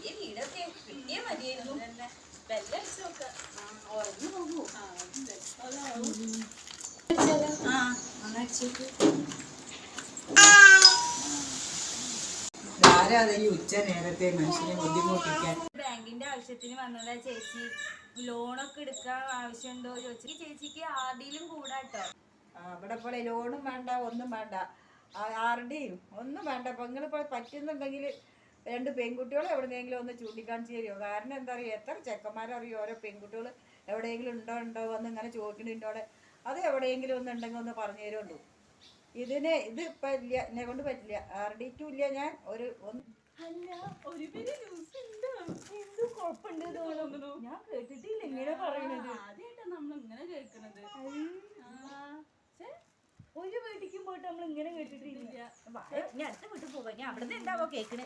വലിയ വീടൊക്കെ കിട്ടിയ മതിയായിരുന്നു. ബെല്ലടിച്ചു നോക്കാം. ഉറങ്ങി നോക്കൂ. ഉച്ച നേരത്തെ മനുഷ്യനെ ബുദ്ധിമുട്ടിക്കാൻ. ബാങ്കിന്റെ ആവശ്യത്തിന് വന്നതാ ചേച്ചി. ലോണൊക്കെ എടുക്കാൻ ആവശ്യമുണ്ടോ ചോദിച്ചു. ചേച്ചിക്ക് ആർഡിയിലും കൂടാട്ടോ. ഇവിടെ പോലെ ലോണും വേണ്ട, ഒന്നും വേണ്ട, ആർഡിയും ഒന്നും വേണ്ട. അപ്പൊ നിങ്ങളിപ്പോൾ പറ്റുന്നുണ്ടെങ്കിൽ 2 പെൺകുട്ടികളെ എവിടെയെങ്കിലും ഒന്ന് ചൂണ്ടിക്കാണിച്ച് തരുമോ? കാരണം എന്താ പറയുക, എത്ര ചെക്കന്മാരറിയോ ഓരോ പെൺകുട്ടികൾ എവിടെയെങ്കിലും ഉണ്ടോ വന്ന് ഇങ്ങനെ ചോദിക്കണോടെ. അത് എവിടെയെങ്കിലും ഒന്നുണ്ടെങ്കിൽ ഒന്ന് പറഞ്ഞു തരുമല്ലോ. ഇത് ഇപ്പം ഇല്ല, എന്നെ കൊണ്ട് പറ്റില്ല. ആർഡിക്കും ഇല്ല. ഞാൻ ഒരു ഞാൻ കേട്ടിട്ടില്ല ഇങ്ങനെ പറയണത്. ആദ്യമായിട്ടാണ് നമ്മൾ ഇങ്ങനെ കേൾക്കണത്. ഒരു വീട്ടിക്കും പോയിട്ട് നമ്മൾ ഇങ്ങനെ കേട്ടിട്ടില്ല. ഞാൻ അടുത്ത വീട്ടിൽ പോകാം. ഞാൻ അവിടെ നിന്ന് എന്താവോ കേൾക്കണേ.